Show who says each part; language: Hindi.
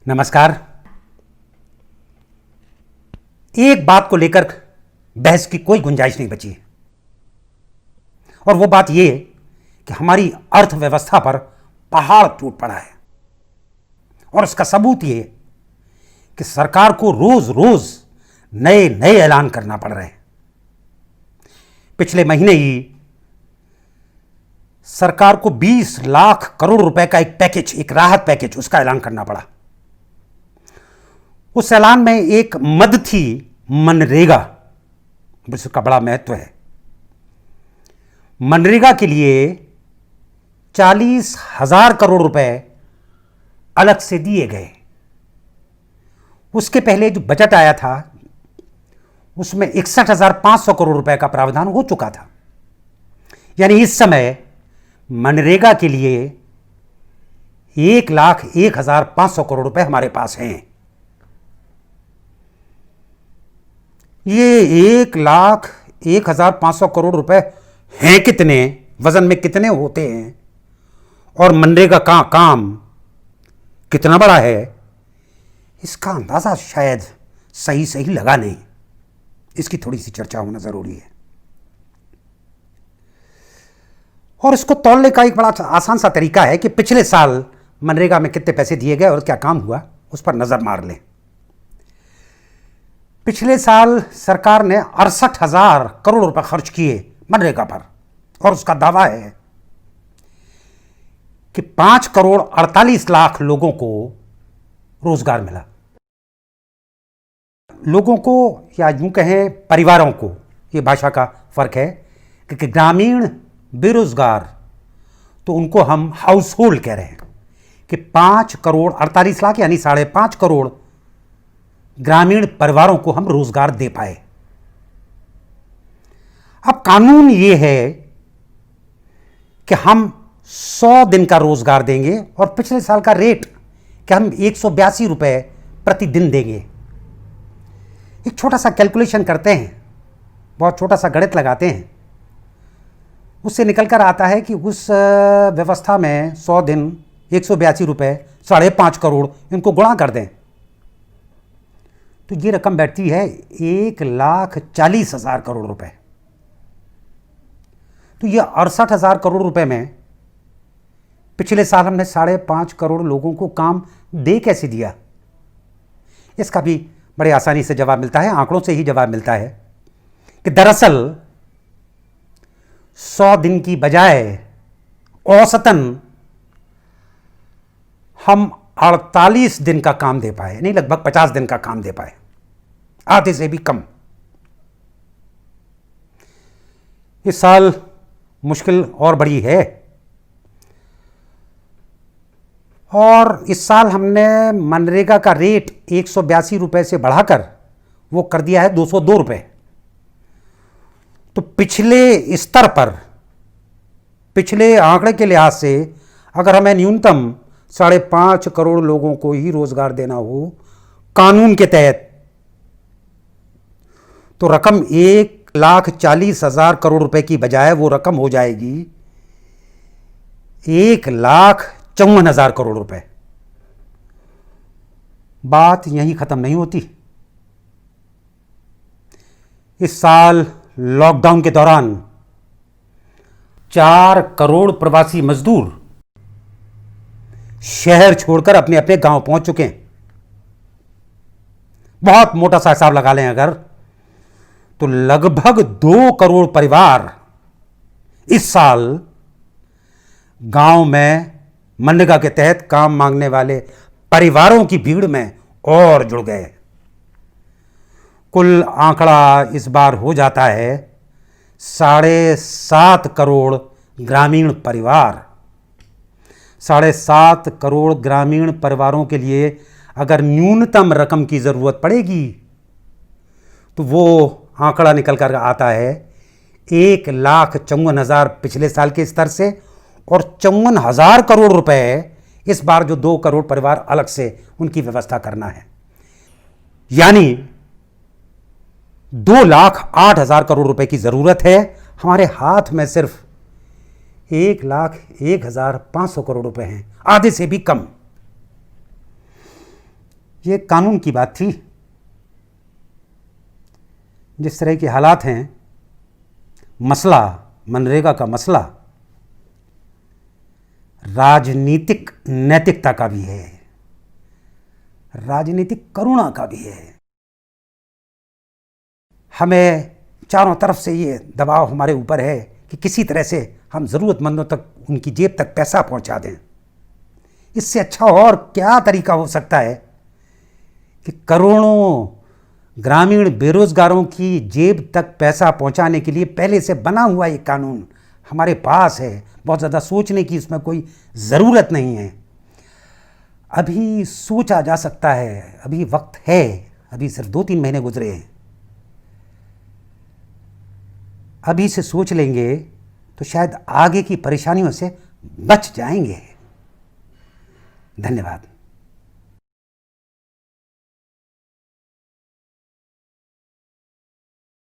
Speaker 1: नमस्कार। एक बात को लेकर बहस की कोई गुंजाइश नहीं बची है और वो बात ये कि हमारी अर्थव्यवस्था पर पहाड़ टूट पड़ा है और उसका सबूत ये कि सरकार को रोज रोज नए नए ऐलान करना पड़ रहे हैं। पिछले महीने ही सरकार को 20 लाख करोड़ रुपए का एक राहत पैकेज, उसका ऐलान करना पड़ा। उस ऐलान में एक मद थी मनरेगा, जिसका बड़ा महत्व है। मनरेगा के लिए 40,000 करोड़ रुपए अलग से दिए गए। उसके पहले जो बजट आया था उसमें 61,500 करोड़ रुपए का प्रावधान हो चुका था। यानी इस समय मनरेगा के लिए 1,01,500 करोड़ रुपए हमारे पास हैं। ये 1,01,500 करोड़ रुपए हैं कितने, वजन में कितने होते हैं और मनरेगा का काम कितना बड़ा है, इसका अंदाजा शायद सही लगा नहीं। इसकी थोड़ी सी चर्चा होना जरूरी है और इसको तौलने का एक बड़ा आसान सा तरीका है कि पिछले साल मनरेगा में कितने पैसे दिए गए और क्या काम हुआ, उस पर नजर मार लें। पिछले साल सरकार ने 68,000 करोड़ रुपए खर्च किए मनरेगा पर और उसका दावा है कि 5 करोड़ 48 लाख लोगों को रोजगार मिला। लोगों को या यूं कहें परिवारों को, ये भाषा का फर्क है, क्योंकि ग्रामीण बेरोजगार तो उनको हम हाउस होल्ड कह रहे हैं कि 5 करोड़ 48 लाख यानी 5.5 करोड़ ग्रामीण परिवारों को हम रोजगार दे पाए। अब कानून ये है कि हम 100 दिन का रोजगार देंगे और पिछले साल का रेट कि हम 182 रुपए प्रतिदिन देंगे। एक छोटा सा कैलकुलेशन करते हैं, बहुत छोटा सा गणित लगाते हैं, उससे निकल कर आता है कि उस व्यवस्था में 100 दिन 182 रुपए 5.5 करोड़ इनको गुणा कर दें तो ये रकम बैठती है 1,40,000 करोड़ रुपए। तो ये 68,000 करोड़ रुपए में पिछले साल हमने 5.5 करोड़ लोगों को काम दे कैसे दिया, इसका भी बड़े आसानी से जवाब मिलता है, आंकड़ों से ही जवाब मिलता है कि दरअसल 100 दिन की बजाय औसतन हम 48 दिन का काम दे पाए, नहीं लगभग 50 दिन का काम दे पाए, आधे से भी कम। इस साल मुश्किल और बड़ी है और इस साल हमने मनरेगा का रेट 182 रुपए से बढ़ाकर वो कर दिया है 202 रुपए। तो पिछले स्तर पर, पिछले आंकड़े के लिहाज से अगर हमें न्यूनतम 5.5 करोड़ लोगों को ही रोजगार देना हो कानून के तहत तो रकम 1,40,000 करोड़ रुपए की बजाय वो रकम हो जाएगी 1,54,000 करोड़ रुपए। बात यहीं खत्म नहीं होती। इस साल लॉकडाउन के दौरान 4 करोड़ प्रवासी मजदूर शहर छोड़कर अपने अपने गांव पहुंच चुके हैं। बहुत मोटा सा हिसाब लगा लें अगर, तो लगभग 2 करोड़ परिवार इस साल गांव में मनरेगा के तहत काम मांगने वाले परिवारों की भीड़ में और जुड़ गए। कुल आंकड़ा इस बार हो जाता है 7.5 करोड़ ग्रामीण परिवार। 7.5 करोड़ ग्रामीण परिवारों के लिए अगर न्यूनतम रकम की जरूरत पड़ेगी तो वो आंकड़ा निकल कर आता है 1,54,000 पिछले साल के स्तर से और 54,000 करोड़ रुपए इस बार जो 2 करोड़ परिवार अलग से उनकी व्यवस्था करना है। यानी 2,08,000 करोड़ रुपए की जरूरत है। हमारे हाथ में सिर्फ 1,01,500 करोड़ रुपए हैं, आधे से भी कम। ये कानून की बात थी। जिस तरह के हालात हैं, मसला मनरेगा का मसला राजनीतिक नैतिकता का भी है, राजनीतिक करुणा का भी है। हमें चारों तरफ से ये दबाव हमारे ऊपर है कि किसी तरह से हम ज़रूरतमंदों तक, उनकी जेब तक पैसा पहुंचा दें। इससे अच्छा और क्या तरीका हो सकता है कि करोड़ों ग्रामीण बेरोजगारों की जेब तक पैसा पहुंचाने के लिए पहले से बना हुआ एक कानून हमारे पास है। बहुत ज़्यादा सोचने की इसमें कोई ज़रूरत नहीं है। अभी सोचा जा सकता है, अभी वक्त है, अभी सिर्फ 2-3 महीने गुजरे हैं। अभी से सोच लेंगे तो शायद आगे की परेशानियों से बच जाएंगे। धन्यवाद।